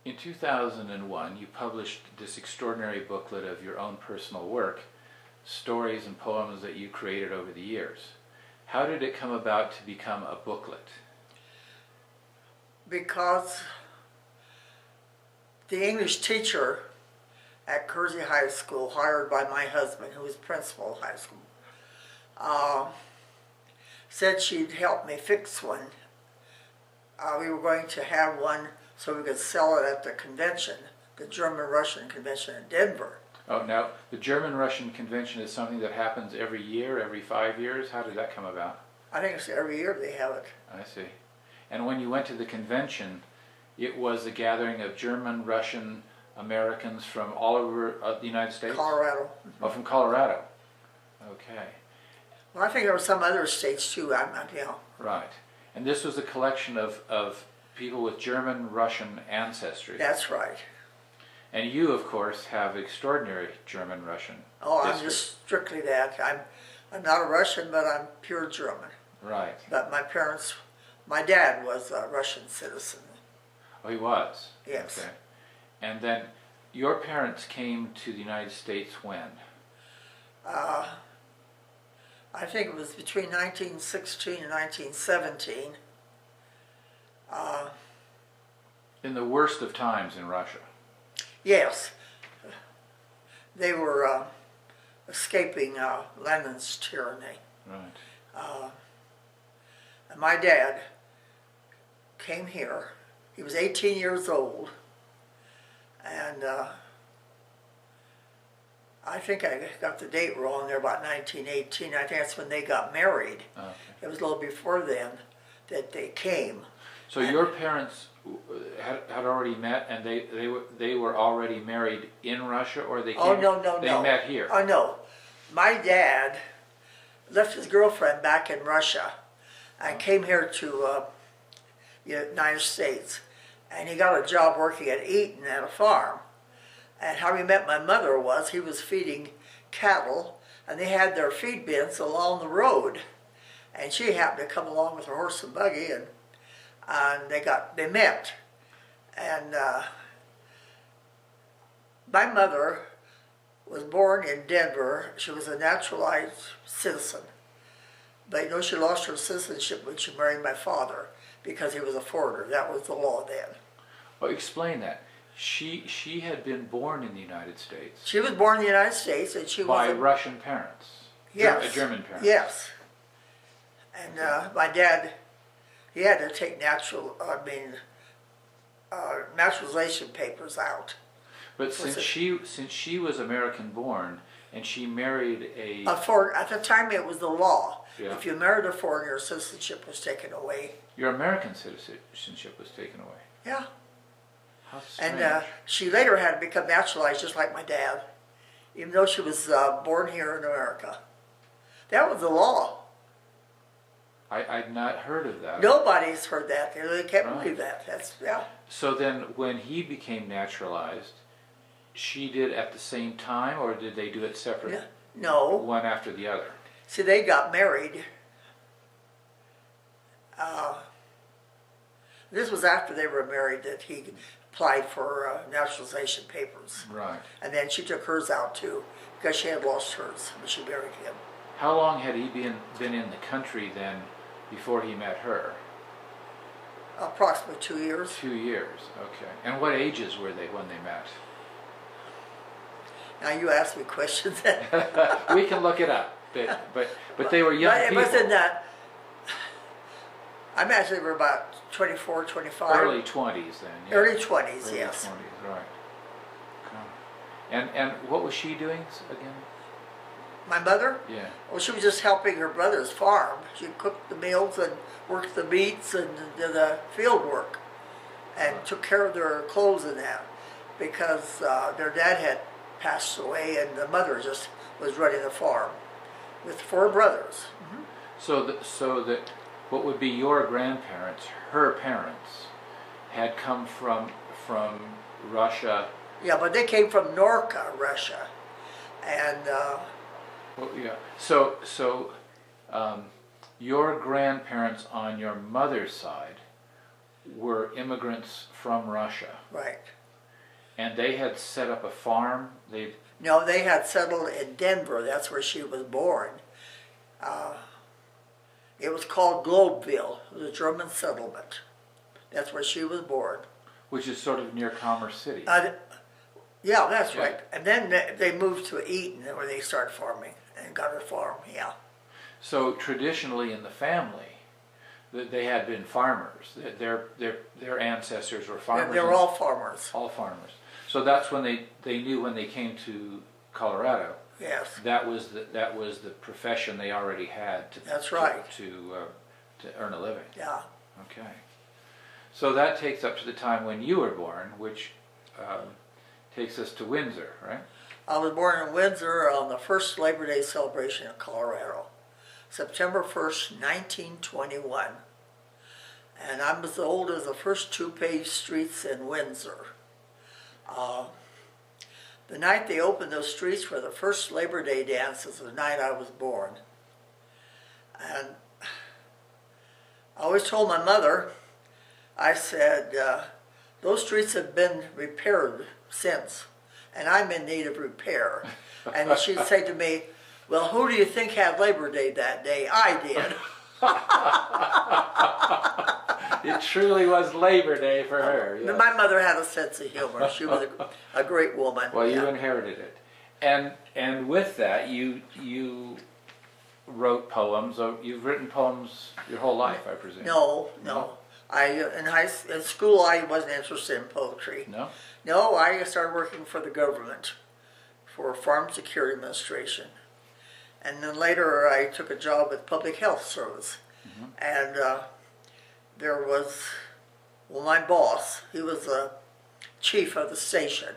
In 2001, you published this extraordinary booklet of your own personal work, stories and poems that you created over the years. How did it come about to become a booklet? Because the English teacher at Kersey High School, hired by my husband, who was principal of high school, said she'd help me fix one. We were going to have one so we could sell it at the convention, the German-Russian convention in Denver. Oh, now, the German-Russian convention is something that happens every year, every 5 years? How did that come about? I think it's every year they have it. I see. And when you went to the convention, it was a gathering of German, Russian, Americans from all over the United States? Colorado. Oh, from Colorado. Okay. Well, I think there were some other states too, you know. Right. And this was a collection of people with German, Russian ancestry. That's right. And you, of course, have extraordinary German, Russian Oh, history. I'm just strictly that. I'm not a Russian, but I'm pure German. Right. But my dad was a Russian citizen. Oh, he was? Yes. Okay. And then your parents came to the United States when? I think it was between 1916 and 1917. In the worst of times in Russia. Yes. They were escaping Lenin's tyranny. Right. And my dad came here. He was 18 years old. And I think I got the date wrong there, about 1918. I think that's when they got married. Okay. It was a little before then that they came. So your parents had already met, and they were already married in Russia, or they came? Oh, no. They met here. Oh, no. My dad left his girlfriend back in Russia and came here to the United States. And he got a job working at Eaton at a farm. And how he met my mother was he was feeding cattle, and they had their feed bins along the road. And she happened to come along with her horse and buggy, and they met. And my mother was born in Denver. She was a naturalized citizen. But you know, she lost her citizenship when she married my father because he was a foreigner. That was the law then. Well, explain that. She had been born in the United States. She was born in the United States, and she by was Russian parents. Yes, German parents. Yes. And my dad, he had to take naturalization papers out. But since she was American born and she married a at the time it was the law. Yeah. If you married a foreigner, citizenship was taken away. Your American citizenship was taken away. Yeah. How strange. And she later had to become naturalized just like my dad, even though she was born here in America. That was the law. I'd not heard of that. Nobody's heard that. They can't Right. believe that. That's, yeah. So then when he became naturalized, she did at the same time, or did they do it separately? Yeah. No. One after the other? See, they got married. This was after they were married that he applied for naturalization papers. Right. And then she took hers out too, because she had lost hers when she married him. How long had he been in the country then before he met her? Approximately 2 years. 2 years, okay. And what ages were they when they met? Now you ask me questions. We can look it up, but they were young But it people. wasn't that. I imagine they were about 24, 25. Early 20s then. Yeah. Early 20s, Early yes. 20s, right. Okay. And what was she doing again? My mother? Yeah. Well, she was just helping her brother's farm. She cooked the meals and worked the meats and did the field work and took care of their clothes and that because their dad had passed away and the mother just was running the farm with 4 brothers. Mm-hmm. So that what would be your grandparents, her parents, had come from Russia. Yeah, but they came from Norka, Russia, and Well, yeah. So your grandparents on your mother's side were immigrants from Russia, Right. and they had set up a farm. No, they had settled in Denver. That's where she was born. It was called Globeville. It was a German settlement. That's where she was born. Which is sort of near Commerce City. Yeah, that's Yeah. right. And then they moved to Eaton, where they started farming and got a farm. Yeah. So traditionally in the family, they had been farmers. Their ancestors were farmers. They were all farmers. All farmers. So that's when they knew when they came to Colorado. Yes. That was the profession they already had to. That's right. To earn a living. Yeah. Okay. So that takes up to the time when you were born, which takes us to Windsor, right? I was born in Windsor on the first Labor Day celebration in Colorado, September 1st, 1921. And I'm as old as the first two paved streets in Windsor. The night they opened those streets for the first Labor Day dance is the night I was born. And I always told my mother, I said, those streets have been repaired since, and I'm in need of repair. And she'd say to me, well, who do you think had Labor Day that day? I did. It truly was Labor Day for her. Yes. My mother had a sense of humor. She was a great woman. Well, you Yeah. inherited it. And with that, you wrote poems. You've written poems your whole life, I presume. No. In school, I wasn't interested in poetry. No? No, I started working for the government, for Farm Security Administration. And then later I took a job with Public Health Service. Mm-hmm. And there was, well, my boss, he was the chief of the station.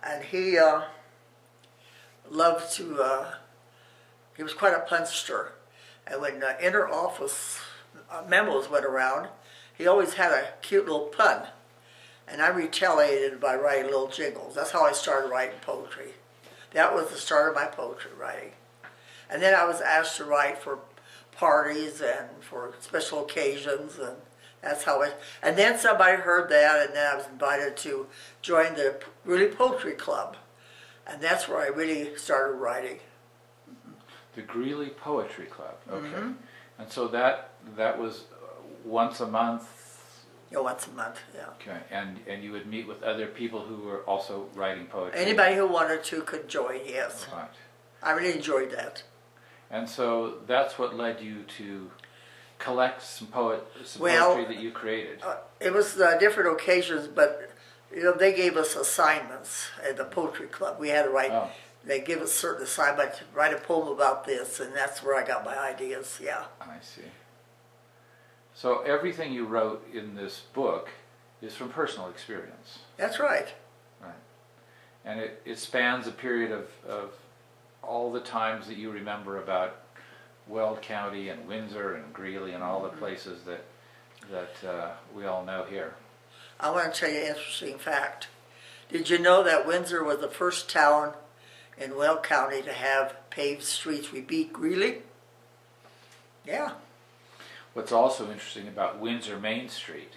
And he loved to, he was quite a punster. And when inter-office memos went around, he always had a cute little pun. And I retaliated by writing little jingles. That's how I started writing poetry. That was the start of my poetry writing. And then I was asked to write for parties and for special occasions, and that's how and then somebody heard that, and then I was invited to join the Greeley Poetry Club. And that's where I really started writing. The Greeley Poetry Club, okay. Mm-hmm. And so that was once a month? Yeah, once a month, yeah. Okay, and you would meet with other people who were also writing poetry? Anybody who wanted to could join, yes. Right. I really enjoyed that. And so that's what led you to collect some poetry that you created. It was different occasions, but they gave us assignments at the Poetry Club. We had to write, they give us certain assignments, write a poem about this, and that's where I got my ideas, yeah. I see. So everything you wrote in this book is from personal experience. That's right. Right. And it spans a period of all the times that you remember about Weld County and Windsor and Greeley and all the places that we all know here. I want to tell you an interesting fact. Did you know that Windsor was the first town in Weld County to have paved streets? We beat Greeley? Yeah. What's also interesting about Windsor Main Street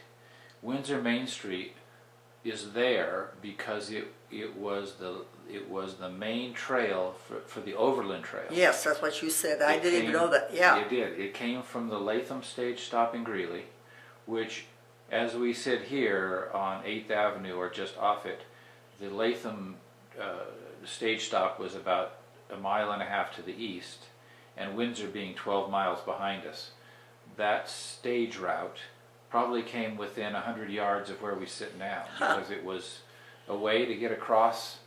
is there because it was the main trail for the Overland Trail. Yes, that's what you said. I didn't even know that. Yeah. It did. It came from the Latham stage stop in Greeley, which, as we sit here on 8th Avenue or just off it, the Latham stage stop was about 1.5 miles to the east, and Windsor being 12 miles behind us. That stage route probably came within 100 yards of where we sit now, because it was a way to get across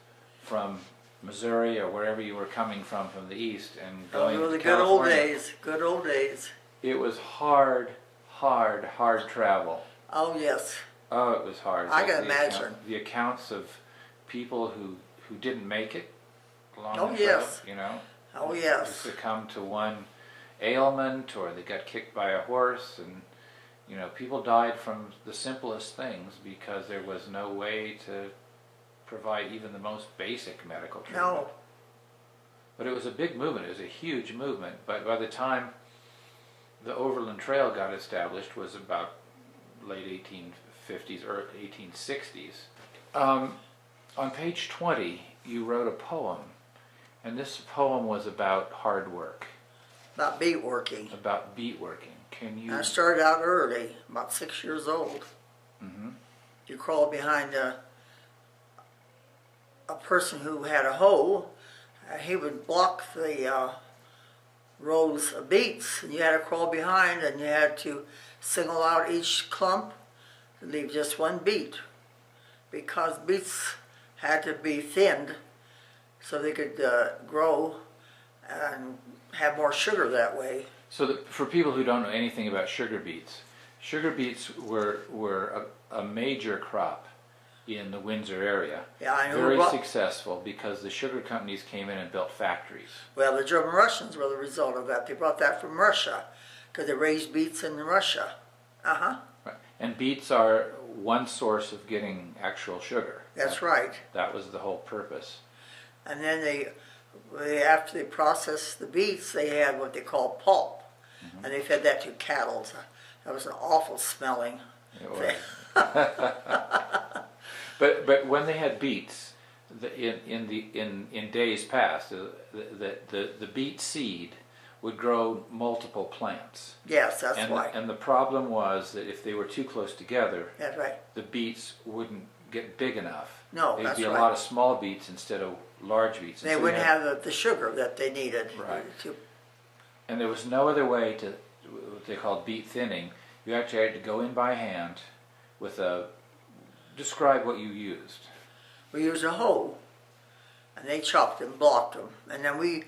from Missouri or wherever you were coming from the east and going to California. Good old days. Good old days. It was hard travel. Oh yes. Oh, it was hard. I can imagine. The accounts of people who didn't make it along Oh the trail, yes. Oh who yes. succumbed to one ailment, or they got kicked by a horse, and people died from the simplest things because there was no way to provide even the most basic medical treatment. No. But it was a big movement. It was a huge movement. But by the time the Overland Trail got established, was about late 1850s or 1860s. On page 20, you wrote a poem, and this poem was about hard work. About beat working. About beat working. Can you? I started out early, about 6 years old. Mm-hmm. You crawled behind a person who had a hoe. He would block the rows of beets, and you had to crawl behind, and you had to single out each clump and leave just one beet, because beets had to be thinned so they could grow and have more sugar that way. So for people who don't know anything about sugar beets were a major crop in the Windsor area. Yeah, I know. Very successful because the sugar companies came in and built factories. Well, the German Russians were the result of that. They brought that from Russia because they raised beets in Russia. Uh-huh. Right. And beets are one source of getting actual sugar. That's right. That was the whole purpose. And then after they processed the beets, they had what they call pulp. Mm-hmm. And they fed that to cattle. So that was an awful smelling thing. But when they had beets, in days past, the beet seed would grow multiple plants. Yes, that's why. And the problem was that if they were too close together, that's right, the beets wouldn't get big enough. No, They'd that's be right. a lot of small beets instead of large beets. They wouldn't have the sugar that they needed. Right. And there was no other way to what they called beet thinning. You actually had to go in by hand with a. Describe what you used. We used a hoe, and they chopped them, blocked them, and then we.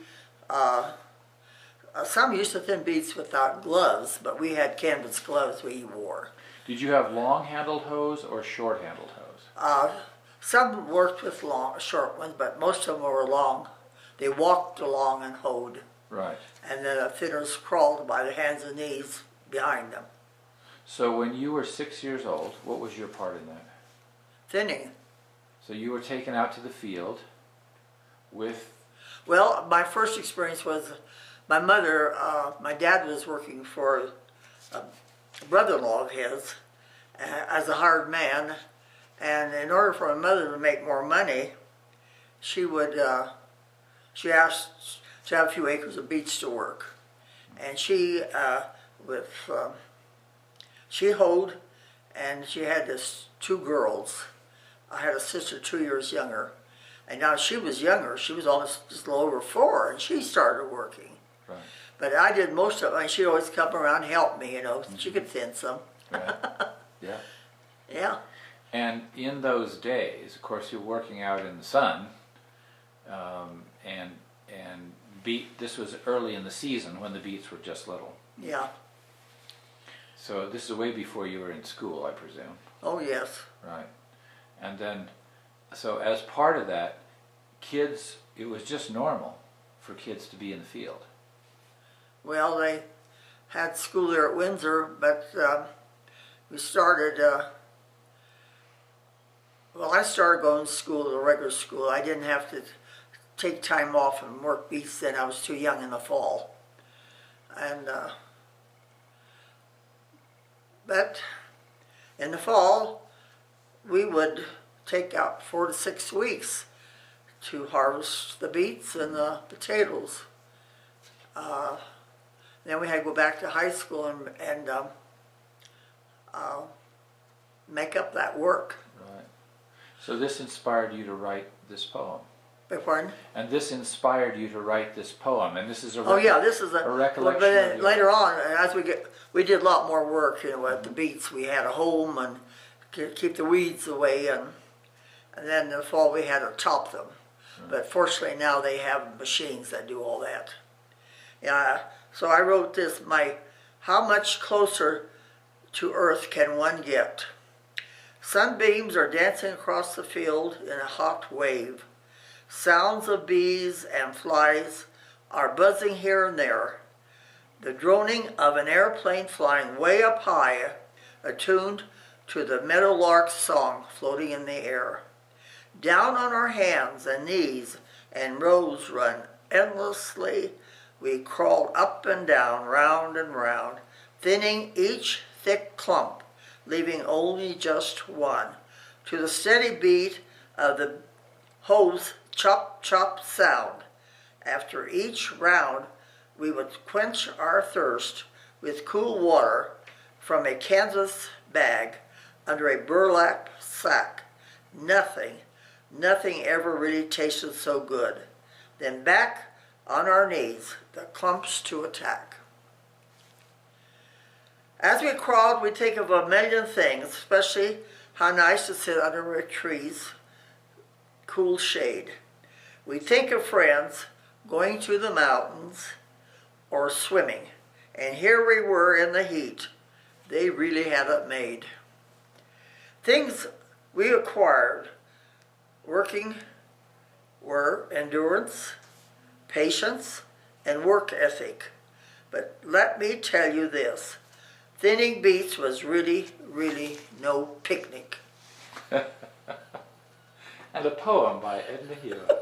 Some used to thin beets without gloves, but we had canvas gloves we wore. Did you have long-handled hoes or short-handled hoes? Some worked with short ones, but most of them were long. They walked along and hoed. Right. And then the thinners crawled by the hands and knees behind them. So when you were 6 years old, what was your part in that? Thinning. So you were taken out to the field with... Well, my first experience was my mother, my dad was working for a brother-in-law of his as a hired man, and in order for my mother to make more money, she asked to have a few acres of beets to work, and she hoed, and she had two girls. I had a sister 2 years younger, and now she was younger. She was almost just a little over 4, and she started working. Right. But I did most of it. She'd always come around and help me, Mm-hmm. She could thin some. Right. Yeah. Yeah. And in those days, of course, you're working out in the sun, and this was early in the season when the beets were just little. Yeah. So this is way before you were in school, I presume. Oh, yes. Right. And then, so as part of that, it was just normal for kids to be in the field. Well, they had school there at Windsor, but we started, I started going to school, the regular school. I didn't have to take time off and work beets then. I was too young in the fall. And, but in the fall, we would take out 4 to 6 weeks to harvest the beets and the potatoes. Then we had to go back to high school and make up that work. Right. So this inspired you to write this poem. Beg pardon? And this inspired you to write this poem, and this is a this is a recollection. But then later on, as we did a lot more work, at the beets. We had a home and keep the weeds away, and then in the fall we had to top them. But fortunately now they have machines that do all that. Yeah. So I wrote this, how much closer to Earth can one get? Sunbeams are dancing across the field in a hot wave. Sounds of bees and flies are buzzing here and there. The droning of an airplane flying way up high, attuned to the meadowlark's song floating in the air. Down on our hands and knees and rows run endlessly. We crawled up and down, round and round, thinning each thick clump leaving only just one, to the steady beat of the hose chop chop sound. After each round, we would quench our thirst with cool water from a canvas bag under a burlap sack. Nothing ever really tasted so good. Then back on our knees, the clumps to attack. As we crawled, we'd think of a million things, especially how nice to sit under a tree's cool shade. We'd think of friends going to the mountains or swimming, and here we were in the heat. They really had it made. Things we acquired working were endurance, patience, and work ethic. But let me tell you this, thinning beets was really no picnic. And a poem by Edna Huwa.